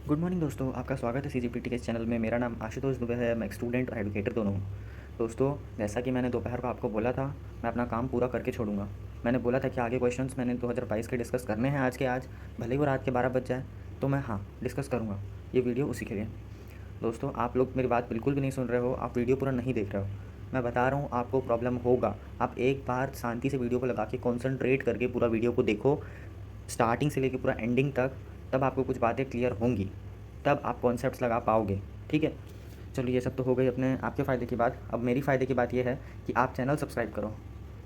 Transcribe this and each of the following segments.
Good morning दोस्तों, आपका स्वागत है सीजीपीटी के इस चैनल में। मेरा नाम आशुतोष दुबे है। मैं एक स्टूडेंट और एडवोकेटर दोनों हूँ। दोस्तों, जैसा कि मैंने दोपहर को आपको बोला था, मैं अपना काम पूरा करके छोड़ूंगा। मैंने बोला था कि आगे क्वेश्चंस मैंने 2022 के डिस्कस करने हैं आज के आज, भले ही वो रात के 12 बज जाए, तो मैं डिस्कस करूँगा। ये वीडियो उसी के लिए। दोस्तों, आप लोग मेरी बात बिल्कुल भी नहीं सुन रहे हो, आप वीडियो पूरा नहीं देख रहे हो। मैं बता रहा हूँ, आपको प्रॉब्लम होगा। आप एक बार शांति से वीडियो को लगा के कॉन्सेंट्रेट करके पूरा वीडियो को देखो, स्टार्टिंग से लेकर पूरा एंडिंग तक। तब आपको कुछ बातें क्लियर होंगी, तब आप कॉन्सेप्ट्स लगा पाओगे। ठीक है, चलो ये सब तो हो गई अपने आपके फ़ायदे की बात। अब मेरी फ़ायदे की बात ये है कि आप चैनल सब्सक्राइब करो,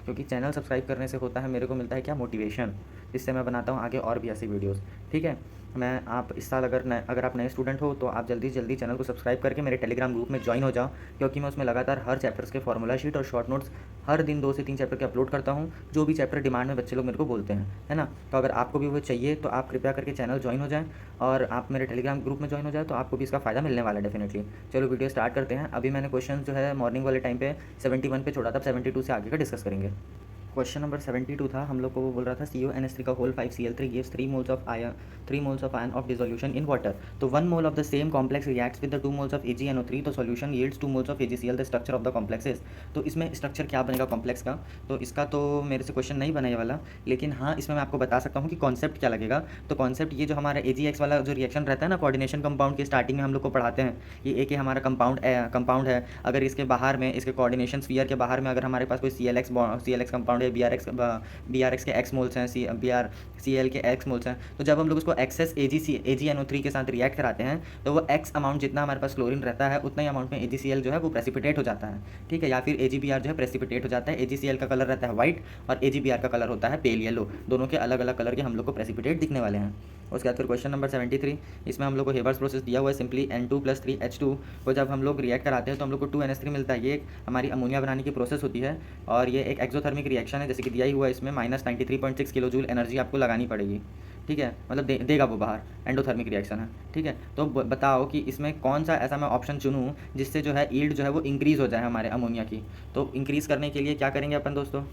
क्योंकि चैनल सब्सक्राइब करने से होता है, मेरे को मिलता है क्या, मोटिवेशन, जिससे मैं बनाता हूँ आगे और भी ऐसी वीडियोस। ठीक है, मैं आप इस साल अगर आप नए स्टूडेंट हो तो आप जल्दी जल्दी चैनल को सब्सक्राइब करके मेरे टेलीग्राम ग्रुप में ज्वाइन हो जाओ, क्योंकि मैं उसमें लगातार हर चैप्टर्स के फॉर्मूला शीट और शॉर्ट नोट्स हर दिन 2 से 3 चैप्टर के अपलोड करता हूँ, जो भी चैप्टर डिमांड में बच्चे लोग मेरे को बोलते हैं, है ना। तो अगर आपको भी वो चाहिए तो आप कृपया करके चैनल ज्वाइन हो जाएँ और आप मेरे टेलीग्राम ग्रुप में ज्वाइन हो जाए, तो आपको भी इसका फ़ायदा मिलने वाला है डेफिनेटली। चलो वीडियो स्टार्ट करते हैं। अभी मैंने क्वेश्चन जो है मॉर्निंग वाले टाइम पे 71 पे छोड़ा था, अब 72 से आगे का डिस्कस करेंगे। क्वेश्चन नंबर 72 था, हम लोग को वो बोल रहा था CuNH3 का whole 5Cl3 gives 3 moles of ion of dissolution in water। तो 1 mole of the same complex reacts with the 2 moles of AgNO3, तो solution yields 2 moles of AgCl। the structure of the complex is। तो इसमें structure क्या बनेगा complex का, तो इसका तो मेरे से क्वेश्चन नहीं बना ये वाला, लेकिन हाँ इसमें मैं आपको बता सकता हूँ कि कॉन्सेप्ट क्या लगेगा। तो कॉन्सेप्ट ये जो हमारा AgX वाला जो रिएक्शन रहता है ना, कोऑर्डिनेशन कंपाउंड के स्टार्टिंग में हम लोग को पढ़ाते हैं, ये एक हमारा कंपाउंड है। अगर इसके बाहर में, इसके कोऑर्डिनेशन स्फीयर के बाहर में अगर हमारे पास कोई CLX कंपाउंड है, BRX के एक्स मोल्स हैं, CL के एक्स मोल्स हैं, तो जब हम लोग उसको एक्सेस AgNO3 के साथ रिएक्ट कराते हैं, तो वो एक्स अमाउंट जितना हमारे पास क्लोरीन रहता है, उतना ही अमाउंट में AgCl जो है वो प्रेसिपिटेट हो जाता है। ठीक है, या फिर AgBr जो है प्रेसिपिटेट हो जाता है। AgCl का कलर रहता है वाइट और AgBr का कलर होता है पेल येलो। दोनों के अलग अलग कलर के हम लोग को प्रेसिपिटेट दिखने वाले हैं। उसके बाद फिर क्वेश्चन नंबर 73, इसमें हम लोग को हेबर्स प्रोसेस दिया हुआ है। सिंपली N2+3H2 को जब हम लोग रिएक्ट कराते हैं तो हम लोग को 2NH3 मिलता है। ये एक हमारी अमोनिया बनाने की प्रोसेस होती है और ये एक एक्सोथर्मिक रिएक्शन है, जैसे कि दिया ही हुआ है इसमें। -93.6 किलो जूल एनर्जी आपको लगानी पड़ेगी। ठीक है, मतलब देगा वो बाहर, एंडोथर्मिक रिएक्शन है। ठीक है, तो बताओ कि इसमें कौन सा ऐसा मैं ऑप्शन चुनूँ जिससे जो है ईल्ड जो है वो इंक्रीज़ हो जाए हमारे अमोनिया की। तो इंक्रीज़ करने के लिए क्या करेंगे अपन दोस्तों,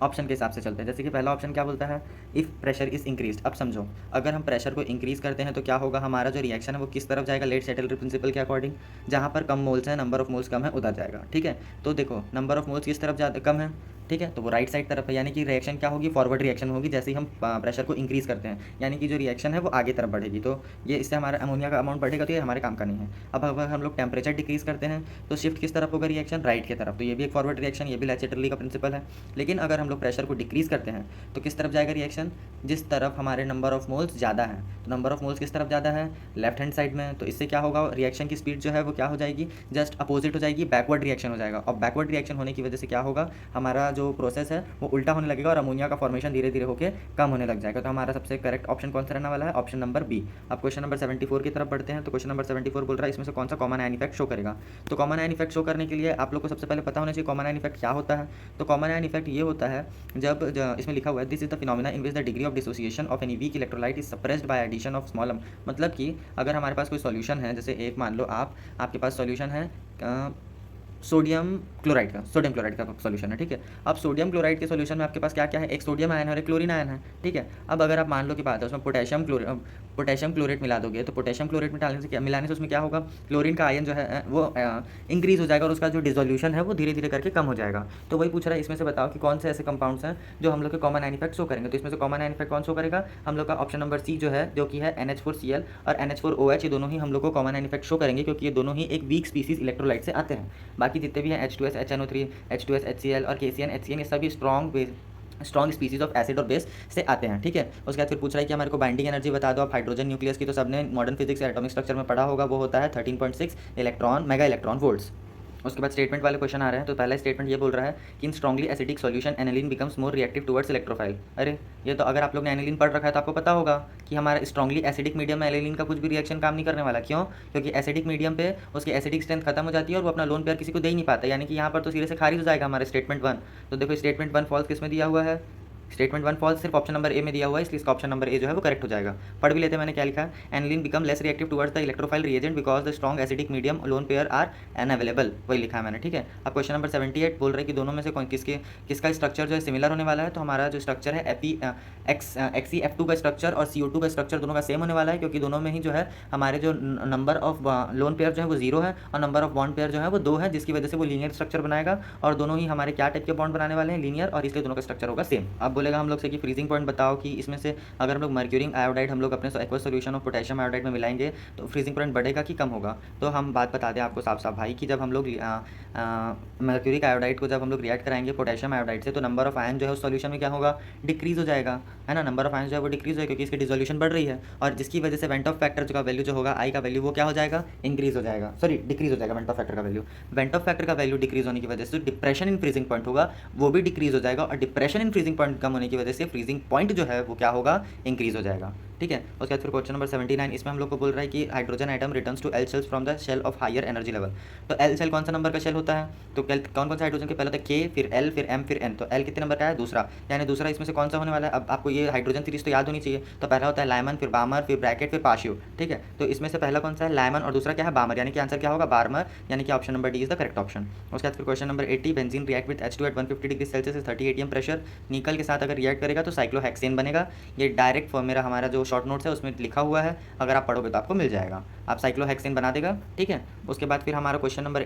ऑप्शन के हिसाब से चलते हैं। जैसे कि पहला ऑप्शन क्या बोलता है, इफ़ प्रेशर इज़ इंक्रीज्ड। अब समझो, अगर हम प्रेशर को इंक्रीज़ करते हैं तो क्या होगा, हमारा जो रिएक्शन है वो किस तरफ जाएगा, लेट सेटलर प्रिंसिपल के अकॉर्डिंग। जहाँ पर कम मोल्स हैं, नंबर ऑफ मोल्स कम है, उधर जाएगा। ठीक है, तो देखो नंबर ऑफ मोल्स किस तरफ ज़्यादा कम है, ठीक है, तो वो राइट साइड तरफ है, यानी कि रिएक्शन क्या होगी, फॉरवर्ड रिएक्शन होगी जैसे ही हम प्रेशर को इंक्रीज़ करते हैं, यानी कि जो रिएक्शन है वो आगे तरफ बढ़ेगी। तो ये इससे हमारा अमोनिया का अमाउंट बढ़ेगा, तो ये हमारे काम का नहीं है। अब अगर हम लोग टेम्परेचर डिक्रीज़ करते हैं तो शिफ्ट किस तरफ होगा रिएक्शन, राइट की तरफ। तो ये भी एक फॉरवर्ड रिएक्शन, ये भी लेचेटरली का प्रिंसिपल है। लेकिन अगर हम लोग प्रेशर को डिक्रीज़ करते हैं तो किस तरफ जाएगा रिएक्शन, जिस तरफ हमारे नंबर ऑफ मोल्स ज़्यादा है। तो नंबर ऑफ मोल्स किस तरफ ज़्यादा है, लेफ्ट हैंड साइड में। तो इससे क्या होगा, रिएक्शन की स्पीड जो है वो क्या हो जाएगी, जस्ट अपोजिट हो जाएगी, बैकवर्ड रिएक्शन हो जाएगा। और बैकवर्ड रिएक्शन होने की वजह से क्या होगा, हमारा जो प्रोसेस है वो उल्टा होने लगेगा और अमोनिया का फॉर्मेशन धीरे धीरे होकर कम होने लग जाएगा। तो हमारा सबसे करेक्ट ऑप्शन कौन सा रहने वाला है, ऑप्शन नंबर बी। अब क्वेश्चन नंबर 74 की तरफ बढ़ते हैं। तो क्वेश्चन नंबर 74 बोल रहा है इसमें से कौन सा कॉमन आयन इफेक्ट शो करेगा। तो कॉमन आयन इफेक्ट शो करने के लिए आप लोग को सबसे पहले पता होना चाहिए कॉमन आयन इफेक्ट क्या होता है। तो कॉमन आयन इफेक्ट ये होता है जब इसमें लिखा हुआ है, this is the phenomena in which the degree of dissociation of any weak electrolyte is suppressed by addition of small. मतलब कि अगर हमारे पास कोई सॉल्यूशन है, जैसे एक मान लो आपके पास सॉल्यूशन है सोडियम क्लोराइड का सॉल्यूशन है। ठीक है, अब सोडियम क्लोराइड के सॉल्यूशन में आपके पास क्या क्या है, एक सोडियम आयन है और एक क्लोरीन आयन है। ठीक है, अब अगर आप मान लो कि बात है उसमें पोटेशियम क्लोरेट मिला दोगे, तो पोटेशियम क्लोरेट मिलाने से उसमें क्या होगा, क्लोरीन का आयन जो है वो इंक्रीज हो जाएगा और उसका जो डिसोल्यूशन है वो धीरे धीरे करके कम हो जाएगा। तो वही पूछ रहा है इसमें से बताओ कि कौन से ऐसे कंपाउंड्स हैं जो हम लोग के कॉमन आयन इफेक्ट शो करेंगे। तो इसमें से कॉमन आयन इफेक्ट कौन शो करेगा, हम लोग का ऑप्शन नंबर सी जो है, जो कि है NH4Cl और NH4OH, ये दोनों ही हम लोग को कॉमन आयन इफेक्ट शो करेंगे, क्योंकि ये दोनों ही एक वीक स्पीसीज इलेक्ट्रोलाइट से आते हैं। बाकी जितने भी हैं H2S HNO3 H2S HCl और KCN HCN, ये सभी स्ट्रॉन्ग स्पीसीज ऑफ एसिड और बेस से आते हैं। ठीक है, उसके बाद फिर पूछ रहा है कि हमारे को बाइंडिंग एनर्जी बता दो आप हाइड्रोजन न्यूक्लियस की। तो सबने मॉडर्न फिजिक्स या एटॉमिक स्ट्रक्चर में पढ़ा होगा, वो होता है 13.6 मेगा इलेक्ट्रॉन वोल्ट्स। उसके बाद स्टेटमेंट वाले क्वेश्चन आ रहे हैं। तो पहला स्टेटमेंट ये बोल रहा है कि in strongly acidic solution aniline becomes more reactive towards electrophile. अरे ये तो अगर आप लोग ने एनिलीन पढ़ रखा है तो आपको पता होगा कि हमारा स्ट्रॉन्गली एसिडिक मीडियम में एनिलीन का कुछ भी रिएक्शन काम नहीं करने वाला। क्यों, क्योंकि एसिडिक मीडियम पे उसकी एसिडिक स्ट्रेंथ खत्म हो जाती है और वो अपना लोन पेयर किसी को दे ही नहीं पाता, यानी कि यहाँ पर तो सिरे से खारिज हो जाएगा हमारे स्टेटमेंट 1। तो देखो स्टेटमेंट 1 फॉल्स किस में दिया हुआ है, स्टेटमेंट 1 फॉल्स सिर्फ ऑप्शन नंबर ए में दिया हुआ है, इसलिए इसका ऑप्शन नंबर ए जो है वो करेक्ट हो जाएगा। पढ़ भी लेते हैं मैंने क्या लिखा है। Aniline become less reactive towards the electrophile reagent because the strong acidic medium lone pair are unavailable, वही लिखा है मैंने, ठीक है। अब क्वेश्चन नंबर 78 बोल रहे हैं कि दोनों में से किसका स्ट्रक्चर जो है सिमिलर होने वाला है। तो हमारा जो स्ट्रक्चर है XeF2 का स्ट्रक्चर और CO2 का स्ट्रक्चर दोनों का सेम होने वाला है, क्योंकि दोनों में ही जो है हमारे जो नंबर ऑफ लोन पेयर जो है वो 0 है और नंबर ऑफ बॉन्ड पेयर जो है वो 2 है, जिसकी वजह से वो लीनियर स्ट्रक्चर बनाएगा। और दोनों ही हमारे क्या टाइप के बॉन्ड बनाने वाले हैं, लीनियर, और इसलिए दोनों का स्ट्रक्चर होगा सेम। अब बोलेगा हम लोग से कि फ्रीजिंग पॉइंट बताओ कि इसमें से अगर हम लोग मर्क्यूरिक आयोडाइड हम लोग अपने aqueous solution of potassium iodide में मिलाएंगे तो फ्रीजिंग पॉइंट बढ़ेगा कि कम होगा। तो हम बात बता दें आपको साफ साफ भाई कि जब हम लोग मर्क्यूरिक आयोडाइड को जब हम लोग रिएक्ट कराएंगे पोटेशियम आयोडाइड से, तो नंबर ऑफ आयन जो है उस सॉल्यूशन में क्या होगा, डिक्रीज हो जाएगा, है ना। नंबर ऑफ आयन जो है वो डिक्रीज होगा क्योंकि इसकी डिसोल्यूशन बढ़ रही है, और जिसकी वजह से वेंट ऑफ फैक्टर का वैल्यू जो होगा आई का वैल्यू वो क्या हो जाएगा, इंक्रीज हो जाएगा, सॉरी डिक्रीज हो जाएगा वेंट ऑफ फैक्टर का वैल्यू। वेंट ऑफ फैक्टर का वैल्यू डिक्रीज होने की वजह से डिप्रेशन इन फ्रीजिंग पॉइंट होगा वो भी डिक्रीज हो जाएगा, और डिप्रेशन इन फ्रीजिंग पॉइंट कम होने की वजह से फ्रीजिंग पॉइंट जो है वो क्या होगा, इंक्रीज हो जाएगा, ठीक है। उसके बाद फिर क्वेश्चन नंबर 79, इसमें हम लोग को बोल रहा है कि hydrogen atom returns to L shells from the shell of higher energy level. तो एल शेल कौन सा नंबर का शेल होता है, तो कौन कौन सा हाइड्रोजन के पहले होता है के, फिर एल, फिर एम, फिर एन। तो एल कितने नंबर का है, दूसरा, यानी दूसरा इसमें से कौन सा होने वाला है। अब आपको ये हाइड्रोजन सीरीज तो याद होनी चाहिए। तो पहला होता है लाइमन, फिर बामर, फिर ब्रैकेट, फिर पाशियो, ठीक है। तो इसमें से पहला कौन सा है, लाइमन, और दूसरा क्या है, बामर, यानी कि आंसर क्या होगा, बार्मर, यानी कि option number D is the correct option. उसके बाद फिर question number 80, benzene react with H2 at 150 degree Celsius 30 ATM pressure, nickel के साथ अगर रिएक्ट करेगा तो साइक्लोहेक्सेन बनेगा। ये डायरेक्ट मेरा हमारा जो शॉर्ट नोट्स है उसमें लिखा हुआ है, अगर आप पढ़ोगे तो आपको मिल जाएगा, आप साइक्लोहेक्सेन बना देगा, ठीक है। उसके बाद फिर हमारा क्वेश्चन नंबर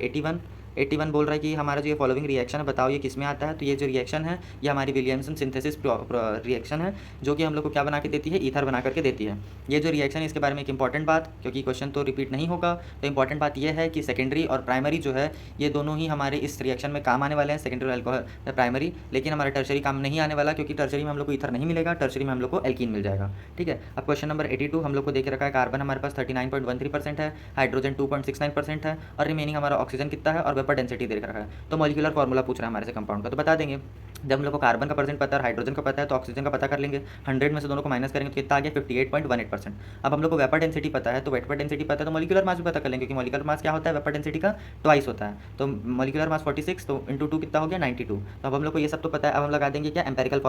81 बोल रहा है कि हमारा जो ये फॉलोइंग रिएक्शन है बताओ ये किस में आता है। तो ये जो रिएक्शन है ये हमारी विलियमसन सिंथेसिस रिएक्शन है, जो कि हम लोग को क्या बना के देती है, ईथर बना करके देती है। ये जो रिएक्शन है इसके बारे में एक इंपॉर्टेंट बात, क्योंकि क्वेश्चन तो रिपीट नहीं होगा, तो इंपॉर्टेंट बात यह है कि सेकेंडरी और प्राइमरी जो है ये दोनों ही हमारे इस रिएक्शन में काम आने वाले हैं, सेकेंडरी अल्कोहल प्राइमरी, लेकिन हमारा टर्शरी काम नहीं आने वाला, क्योंकि टर्शरी में हम लोग को ईथर नहीं मिलेगा, टर्शरी में हम लोग को एल्कीन मिल जाएगा, ठीक है। अब क्वेश्चन नंबर 82 हम लोग को देख रखा है, कार्बन हमारे पास 39.13% है, हाइड्रोजन 2.69% है, और रिमेनिंग हमारा ऑक्सीजन कितना है, और वेपर डेंसिटी देख रखा है। तो मॉलिक्यूलर फार्मूला पूछ रहा है हमारे से कंपाउंड का, तो बता देंगे। जब हम लोग को कार्बन का परसेंट पता है, हाइड्रोजन का पता है, तो ऑक्सीजन का पता कर लेंगे। 100 में से दोनों को माइनस करेंगे तो कितना आ गया, 58.18%। अब हम लोग को वेपर डेंसिटी पता है, तो वेपर डेंसिटी पता है तो मॉलिक्यूलर मास भी पता कर लेंगे, क्योंकि मॉलिक्यूलर मास क्या होता है, वेपर डेंसिटी का ट्वाइस होता है। तो मॉलिक्यूलर मास 46, तो इंटू 2 कितना हो गया, 92। तो अब हम लोग को ये सब तो पता है, अब हम लगा देंगे क्या, एम्पेरिकल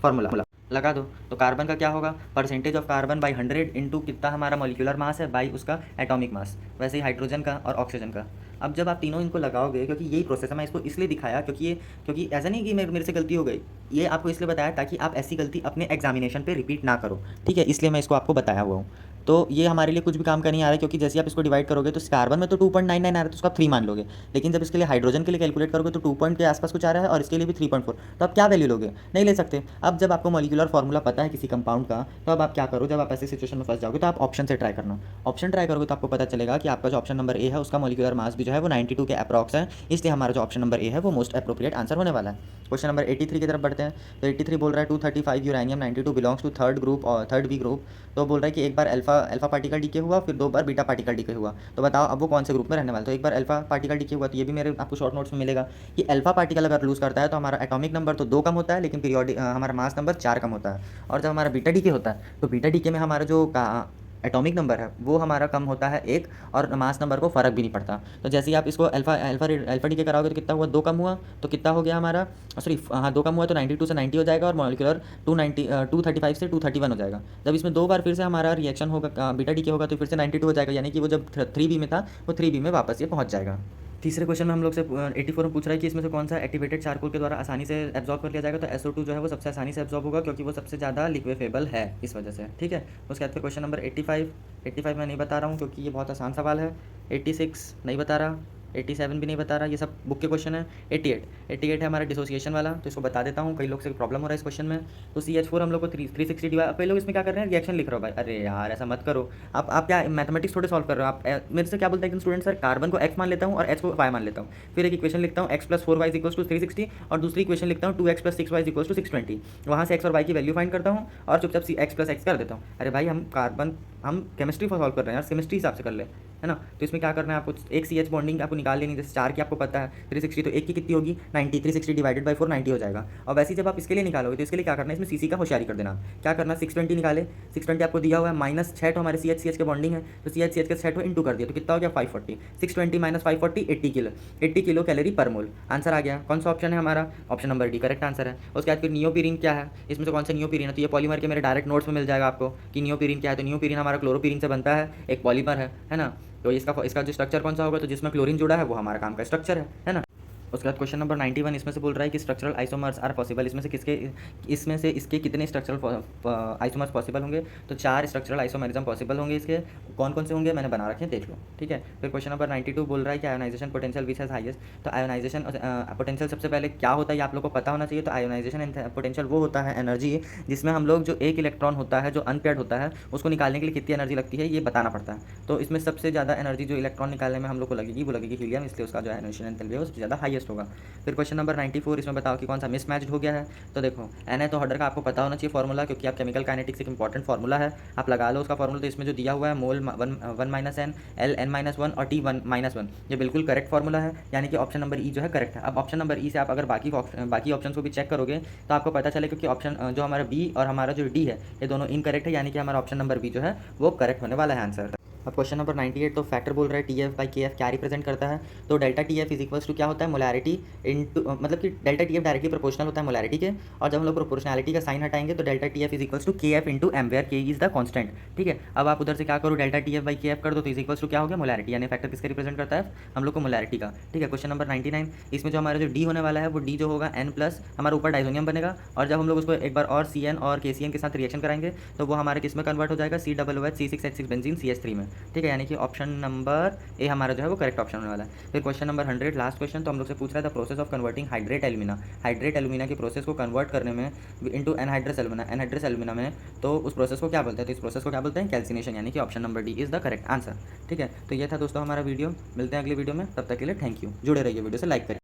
फार्मूला लगा दो। तो कार्बन का क्या होगा, percentage of carbon by 100 into कितना हमारा मॉलिक्यूलर मास है बाई उसका एटॉमिक मास, वैसे ही हाइड्रोजन का और ऑक्सीजन का। अब जब आप तीनों इनको लगाओगे, क्योंकि यही प्रोसेस है, मैं इसको इसलिए दिखाया क्योंकि ऐसा नहीं कि मेरे से गलती हो गई, ये आपको इसलिए बताया ताकि आप ऐसी गलती अपने एग्जामिनेशन पे रिपीट ना करो, ठीक है, इसलिए मैं इसको आपको बताया हुआ हूँ। तो ये हमारे लिए कुछ भी काम का नहीं आ रहा है, क्योंकि जैसे आप इसको डिवाइड करोगे तो कार्बन में तो 2.99 आ रहा है, तो उसको आप 3 मान लोगे, लेकिन जब इसके लिए हाइड्रोजन के लिए कैलकुलेट करोगे तो 2 पॉइंट के आसपास कुछ आ रहा है, और इसके लिए भी 3.4, तो आप क्या वैल्यू लोगे, नहीं ले सकते। अब जब आपको मॉलिक्यूलर फार्मूला पता है किसी कंपाउंड का, तो अब आप क्या करो, जब आप ऐसी सिचुएशन में फंस जाओगे तो आप ऑप्शन से ट्राई करना। ऑप्शन ट्राई करोगे तो आपको पता चलेगा कि आपका जो ऑप्शन नंबर ए है उसका मॉलिक्यूलर मास भी जो है वो 92 के अप्रॉक्स है, इसलिए हमारा जो ऑप्शन नंबर ए है वो मोस्ट अप्रोप्रिएट आंसर होने वाला है। क्वेश्चन नंबर 83 की तरफ बढ़ते हैं। तो 83 बोल रहा है 235 uranium 92 belongs to third group और थर्ड बी ग्रुप। तो बोल रहा है कि एक बार अल्फा पार्टिकल डीके हुआ, फिर 2 बार बीटा पार्टिकल डीके हुआ, तो बताओ अब वो कौन से ग्रुप में रहने वाला है। तो एक बार अल्फा पार्टिकल डीके हुआ, तो ये भी मेरे आपको शॉर्ट नोट्स में मिलेगा कि अल्फा पार्टिकल अगर लूज करता है तो हमारा एटॉमिक नंबर तो 2 कम होता है, लेकिन पीरियोडिक हमारा मास नंबर 4 कम होता है। और जब हमारा बीटा डीके होता है तो बीटा डीके में हमारा जो एटॉमिक नंबर है वो हमारा कम होता है 1, और मास नंबर को फ़र्क भी नहीं पड़ता। तो जैसे ही आप इसको अल्फा डीके कराओगे तो कितना हुआ, 2 कम हुआ, तो कितना हो गया हमारा, सॉरी हाँ 2 कम हुआ तो 92 से 90 हो जाएगा, और मॉलिक्यूलर 235 से 231 हो जाएगा। जब इसमें 2 बार फिर से हमारा रिएक्शन होगा, बीटा डीके होगा, तो फिर से 92 हो जाएगा, यानी कि वो जब 3B में था वो 3B में वापस ये पहुँच जाएगा। तीसरे क्वेश्चन में हम लोग से 84 में पूछ रहा है कि इसमें से कौन सा एक्टिवेटेड चारकोल के द्वारा आसानी से एब्जॉर्ब कर लिया जाएगा। तो SO2 जो है वो सबसे आसानी से एब्जॉर्ब होगा, क्योंकि वो सबसे ज़्यादा लिक्विफेबल है इस वजह से, ठीक है। उसके बाद फिर क्वेश्चन नंबर 85 मैं नहीं बता रहा हूँ क्योंकि ये बहुत आसान सवाल है। 86 नहीं बता रहा, 87 भी नहीं बता रहा, ये सब बुक के क्वेश्चन है। 88 है हमारा डिसोसिएशन वाला, तो इसको बता देता हूँ, कई लोग से प्रॉब्लम हो रहा है इस क्वेश्चन में। तो CH4 हम लोग को 360 डिवाइड, कई लोग इसमें क्या कर रहे हैं, रिएक्शन लिख रहे हो भाई, अरे यार ऐसा मत करो। आप क्या मैथमेटिक्स थोड़े सॉल्व कर रहे हो, आप मेरे से क्या बोलते हैं कि स्टूडेंट सर कार्बन को x मान लेता हूँ और h को y मान लेता हूँ, फिर एक इक्वेशन लिखता हूँ x + 4y = 360, और दूसरी इक्वेशन लिखता हूँ 2x + 6y = 620, वहाँ से x और y की वैल्यू फाइंड करता हूँ और चुपचाप x + x कर देता हूँ। अरे भाई हम केमिस्ट्री सॉल्व कर रहे हैं यार, केमिस्ट्री हिसाब से कर ले, है ना। तो इसमें क्या करना है आपको, एक CH बॉन्डिंग आपको निकाल लेनी, जैसे 4 की आपको पता है 360, तो एक की कितनी होगी 90, 360 डिवाइडेड बाई 4 90 हो जाएगा। और वैसे ही जब आप इसके लिए निकालोगे तो इसके लिए क्या करना है, इसमें CC का होशियारी कर देना। क्या करना, 620 निकाले, 620 आपको दिया हुआ है, माइनस 6 तो हमारे CH के बॉन्डिंग है, तो CH के 6 इंटू कर दिया, तो कितना हो गया 540, 620 माइनस 540 80 किलो, 80 किलो कैलोरी पर मोल। आंसर आ गया। कौन सा ऑप्शन है हमारा, option number D correct answer है। उसके बाद फिर नियोपिरीन क्या है, इसमें से कौन सा नियोपिरीन है, तो ये पॉलीमर के मेरे डायरेक्ट नोट्स में मिल जाएगा आपको कि नियोपिरीन क्या है। तो नियोपिरीन हमारा क्लोरोपिरीन से बनता है, एक पॉलीमर है ना। तो इसका जो स्ट्रक्चर कौन सा होगा, तो जिसमें क्लोरीन जुड़ा है वो हमारा काम का स्ट्रक्चर है ना। उसके बाद क्वेश्चन नंबर 91 इसमें से बोल रहा है कि स्ट्रक्चरल आइसोमर्स आर पॉसिबल, इसमें से इसके कितने स्ट्रक्चरल आइसोमर्स पॉसिबल होंगे, तो 4 स्ट्रक्चरल आइसोमरिज्म पॉसिबल होंगे। इसके कौन कौन से होंगे मैंने बना रखे हैं, देख लो, ठीक है। फिर क्वेश्चन नंबर 92 बोल रहा है कि ionization potential which has highest, तो आयोनाइजेशन पोटेंशियल सबसे पहले क्या होता है ये आप लोग को पता होना चाहिए। तो आयोनाइजेशन पोटेंशियल वो होता है एनर्जी जिसमें हम लोग जो एक इलेक्ट्रॉन होता है जो अनपेयर्ड होता है उसको निकालने के लिए कितनी एनर्जी लगती है ये बताना पड़ता है। तो इसमें सबसे ज़्यादा एनर्जी जो इलेक्ट्रॉन निकालने में हम लोग को लगेगी वो लगेगी हीलियम, इसलिए उसका जो आयोनाइजेशन एंथैल्पी है वो सबसे ज़्यादा हाईएस्ट होगा। फिर क्वेश्चन नंबर 94 इसमें बताओ कि कौन सा मिसमैच्ड हो गया है। तो देखो Na का आपको पता होना चाहिए फॉर्मूला, क्योंकि आप केमिकल काइनेटिक्स एक इंपॉर्टेंट फार्मूला है, आप लगा लो उसका फॉर्मूला। तो इसमें जो दिया हुआ है mole 1 minus N, L N minus 1 और टी 1 माइनस 1, ये बिल्कुल करेक्ट फार्मूला है, यानी कि ऑप्शन नंबर ई जो है करेक्ट है। अब ऑप्शन नंबर ई से आप अगर बाकी ऑप्शन को भी चेक करोगे तो आपको पता चले, क्योंकि ऑप्शन जो हमारा बी और हमारा जो डी है ये दोनों इनकरेक्ट है, यानी कि हमारा ऑप्शन नंबर बी जो है वो करेक्ट होने वाला है आंसर। अब क्वेश्चन नंबर 98 तो फैक्टर बोल रहा है TF बाई KF क्या रिप्रेजेंट करता है। तो delta TF is equals to क्या होता है, मोलैरिटी इनटू, मतलब कि डेल्टा TF डायरेक्टली प्रोपोर्शनल होता है मोलैरिटी के, और जब हम लोग प्रोपोर्शनैलिटी का साइन हटाएंगे तो delta TF is equals to KF into M, where K is the constant, ठीक है। अब आप उधर से क्या करो, डेल्टा TF बाई KF कर दो, तो इज इक्वल्स टू क्या हो गया मोलैरिटी, यानी फैक्टर किसका रिप्रेजेंट करता है हम लोग को मोलैरिटी का, ठीक है। क्वेश्चन नंबर 99 इसमें जो हमारा जो डी होने वाला है वो डी जो होगा N प्लस हमारा ऊपर डाइजोनियम बनेगा, और जब हम लोग उसको एक बार और CN और KCN के साथ रिएक्शन कराएंगे तो वो हमारे किस में कन्वर्ट हो जाएगा, COOH बेंजीन CH3 में, ठीक है। यानी कि ऑप्शन नंबर ए हमारा जो है वो करेक्ट ऑप्शन होने वाला है। फिर क्वेश्चन नंबर 100 लास्ट क्वेश्चन, तो हम लोग से पूछ रहा था process of converting hydrate alumina की प्रोसेस को कन्वर्ट करने में इनटू एनहाइड्रस एल्यूमिना में, तो उस प्रोसेस को क्या बोलते हैं, तो इस प्रोसेस को क्या बोलते हैं कैल्सिनेशन, यानी कि option number D is the correct answer, ठीक है। तो ये था दोस्तों हमारा वीडियो, मिलते हैं अगली वीडियो में, तब तक के लिए थैंक यू, जुड़े रहिए वीडियो से, लाइक करिए।